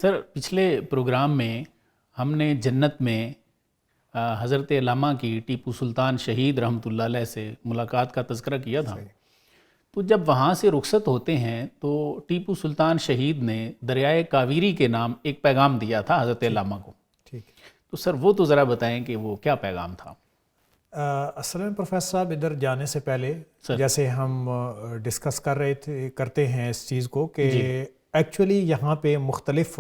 سر پچھلے پروگرام میں ہم نے جنت میں حضرت علامہ کی ٹیپو سلطان شہید رحمۃ اللہ علیہ سے ملاقات کا تذکرہ کیا تھا. تو جب وہاں سے رخصت ہوتے ہیں تو ٹیپو سلطان شہید نے دریائے کاویری کے نام ایک پیغام دیا تھا حضرت علامہ کو. تو سر وہ تو ذرا بتائیں کہ وہ کیا پیغام تھا. اصل میں پروفیسر صاحب ادھر جانے سے پہلے جیسے ہم ڈسکس کرتے ہیں اس چیز کو کہ ایکچولی یہاں پہ مختلف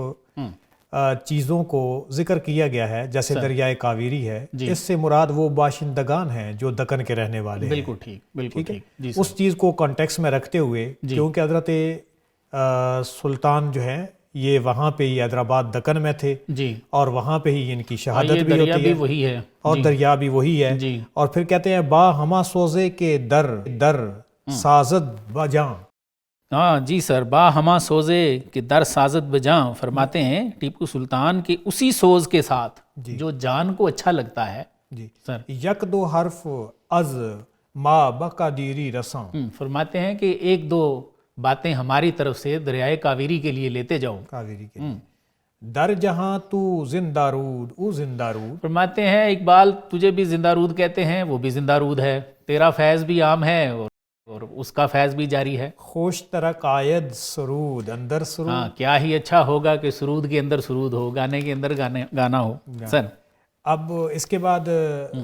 چیزوں کو ذکر کیا گیا ہے، جیسے دریائے کاویری ہے، اس سے مراد وہ باشندگان ہیں جو دکن کے رہنے والے ہیں. بالکل ٹھیک، بالکل ٹھیک. اس چیز کو کانٹیکس میں رکھتے ہوئے کیونکہ حضرت سلطان جو ہے یہ وہاں پہ ہی حیدرآباد دکن میں تھے اور وہاں پہ ہی ان کی شہادت بھی ہوتی ہے اور دریا بھی وہی ہے. اور پھر کہتے ہیں با ہما سوزے کے در سازد بجاں. ہاں جی سر، با ہما سوزے کے در سازد بجاں فرماتے ہیں ٹیپو سلطان کے اسی سوز کے ساتھ جو جان کو اچھا لگتا ہے. سر یک دو حرف از ما بقدیری رساں. فرماتے ہیں کہ ایک دو باتیں ہماری طرف سے دریائے کاویری کے لیے لیتے جاؤ. کاویری کے لیے در جہاں تو زندہ رود او زندہ رود. فرماتے ہیں اقبال تجھے بھی زندہ رود کہتے ہیں، وہ بھی زندہ رود ہے، تیرا فیض بھی عام ہے اور اس کا فیض بھی جاری ہے. خوش ترک آید سرود اندر سرود. ہاں، کیا ہی اچھا ہوگا کہ سرود کے اندر سرود ہو، گانے کے اندر گانا ہو. سر اب اس کے بعد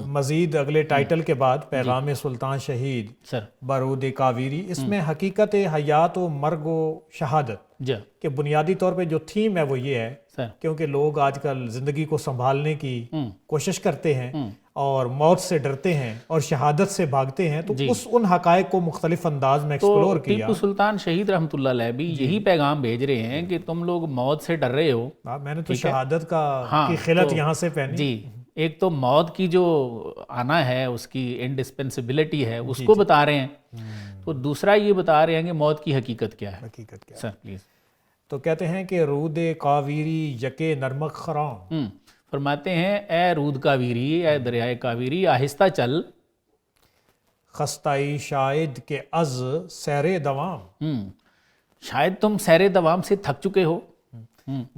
مزید اگلے ٹائٹل کے بعد پیغام سلطان شہید برود کاویری، اس میں حقیقت حیات و مرگ و شہادت کہ بنیادی طور پہ جو تھیم ہے وہ یہ ہے کیونکہ لوگ آج کل زندگی کو سنبھالنے کی کوشش کرتے ہیں اور موت سے ڈرتے ہیں اور شہادت سے بھاگتے ہیں، تو ان حقائق کو مختلف انداز میں ایکسپلور کیا. ٹیپو سلطان شہید رحمۃ اللہ علیہ بھی یہی پیغام بھیج رہے ہیں کہ تم لوگ موت سے ڈر رہے ہو. میں نے تو شہادت کی خلعت یہاں سے پہنی. جی، ایک تو موت کی جو آنا ہے اس کی انڈسپینسبلٹی ہے اس کو بتا رہے ہیں، اور دوسرا یہ بتا رہے ہیں کہ موت کی حقیقت کیا ہے. Sir please. تو کہتے ہیں کہ رود کاویری یکے نرمک خراں. فرماتے ہیں اے رود کاویری، اے دریائے کاویری آہستہ چل. خستائی شاید کہ از سیر دوام. شاید تم سیر دوام سے تھک چکے ہو.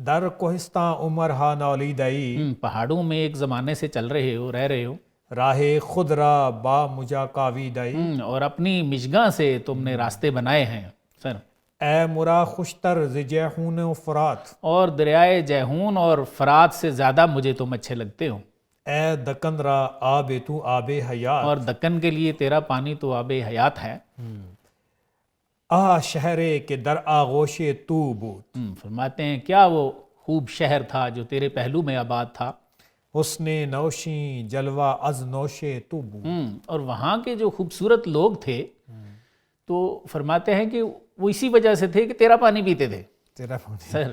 در کوہستان عمر ہا نالیدائی. پہاڑوں میں ایک زمانے سے چل رہے ہو، رہ رہے ہو. راہ خود را با مجا کاویدائی. اور اپنی مشگاں سے تم نے راستے بنائے ہیں. سر اے مرا خوشتر ز جیحون و فرات. اور دریائے جیحون اور فرات سے زیادہ مجھے تم اچھے لگتے ہو. اے دکن را آب تو آب حیات. اور دکن کے لیے تیرا پانی تو آب حیات ہے. شہرے کے در آغوش تو بود. فرماتے ہیں کیا وہ خوب شہر تھا جو تیرے پہلو میں آباد تھا. حسن نوشی جلوہ از نوش تو بود. اور وہاں کے جو خوبصورت لوگ تھے تو فرماتے ہیں کہ وہ اسی وجہ سے تھے کہ تیرا پانی پیتے تھے. تیرا پانی. سر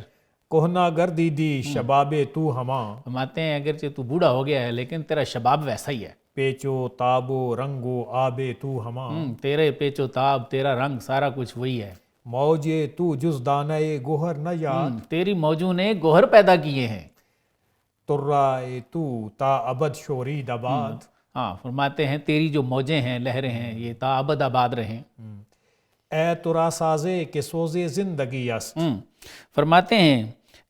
کوہنا گردی دی شباب تو ہما. فرماتے ہیں اگرچہ تو بوڑھا ہو گیا ہے لیکن تیرا شباب ویسا ہی ہے. پیچو تابو رنگو آب تو ہما. تیرے پیچو تاب، تیرا رنگ، سارا کچھ وہی ہے. موجے تو جز دانہ گوہر نہ یاد. تیری موجوں نے گوہر پیدا کیے ہیں. ترائے تو تا ابد شورید آباد. ہاں، فرماتے ہیں تیری جو موجیں ہیں، لہریں ہیں، یہ تا ابد آباد رہیں. اے ترا سازے کے سوزے زندگی است. فرماتے ہیں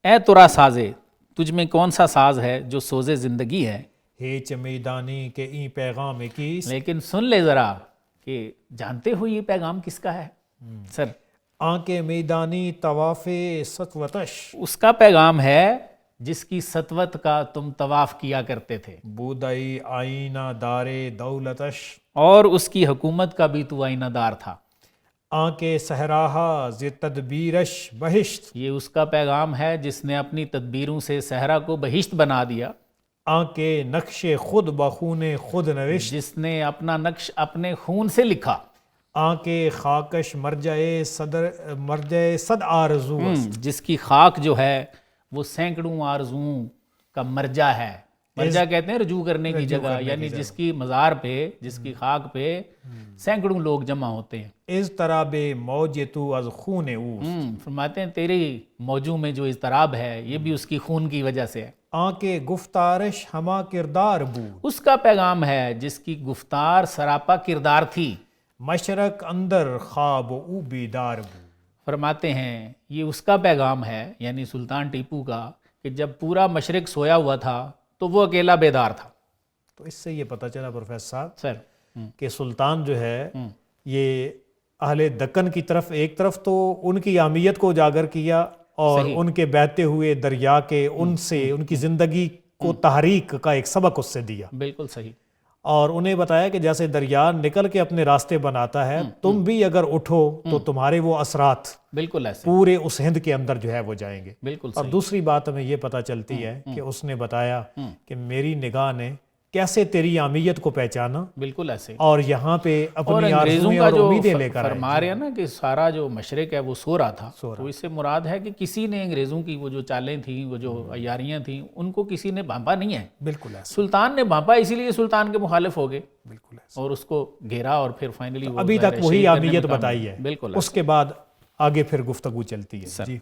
اے ترا سازے، تجھ میں کون سا ساز ہے جو سوزے زندگی ہے. ہیچ میدانی کے این پیغام کیس. لیکن سن لے ذرا کہ جانتے ہو یہ پیغام کس کا ہے. سر آنکے میدانی طواف ستوتش. اس کا پیغام ہے جس کی سطوت کا تم طواف کیا کرتے تھے. بودائی آئینہ دار دولتش. اور اس کی حکومت کا بھی تو آئینہ دار تھا. آنکے صحراہا ز تدبیرش بہشت. یہ اس کا پیغام ہے جس نے اپنی تدبیروں سے صحرا کو بہشت بنا دیا. آنکے نقش خود بخون خود نوشت. جس نے اپنا نقش اپنے خون سے لکھا. آنکے خاکش مرجع صد آرزو. جس کی خاک جو ہے وہ سینکڑوں آرزوؤں کا مرجع ہے. مرجع کہتے ہیں رجوع کرنے کی جگہ، یعنی جس کی مزار پہ، جس کی خاک پہ سینکڑوں لوگ جمع ہوتے ہیں. اضطراب موج تو از خون اوست. فرماتے ہیں تیری موجوں میں جو اضطراب ہے یہ بھی اس کی خون کی وجہ سے ہے. آنکے گفتارش ہما کردار بود. اس کا پیغام ہے جس کی گفتار سراپا کردار تھی. مشرق اندر خواب او بیدار بود. فرماتے ہیں یہ اس کا پیغام ہے، یعنی سلطان ٹیپو کا، کہ جب پورا مشرق سویا ہوا تھا تو وہ اکیلا بیدار تھا۔ تو اس سے یہ پتہ چلا پروفیسر صاحب سر کہ سلطان جو ہے یہ اہل دکن کی طرف ایک طرف تو ان کی اہمیت کو اجاگر کیا اور ان کے بہتے ہوئے دریا کے ان سے ان کی زندگی کو تحریک کا ایک سبق اس سے دیا۔ بالکل صحیح۔ اور انہیں بتایا کہ جیسے دریا نکل کے اپنے راستے بناتا ہے، تم بھی اگر اٹھو تو تمہارے وہ اثرات بالکل ایسے پورے اس ہند کے اندر جو ہے وہ جائیں گے۔ بالکل اور دوسری بات ہمیں یہ پتہ چلتی ہے کہ اس نے بتایا کہ میری نگاہ نے کیسے تیری اہمیت کو پہچانا، بالکل ایسے، اور یہاں پہ اور اپنی انگریزوں آرزوئیں کا اور جو امیدیں لے کر آئے۔ فرما رہے ہیں نا کہ سارا جو مشرق ہے وہ سو رہا تھا، تو اس سے مراد ہے کہ کسی نے انگریزوں کی وہ جو چالیں تھیں، وہ جو عیاریاں تھیں، ان کو کسی نے بھانپا نہیں ہے۔ بالکل ایسا، سلطان نے بھانپا، اسی لیے سلطان کے مخالف ہو گئے بالکل ایسا۔ اور اس کو گھیرا اور پھر فائنلی ابھی تک وہی اہمیت بتائی ہے، بالکل اس کے بعد آگے پھر گفتگو چلتی ہے۔ جی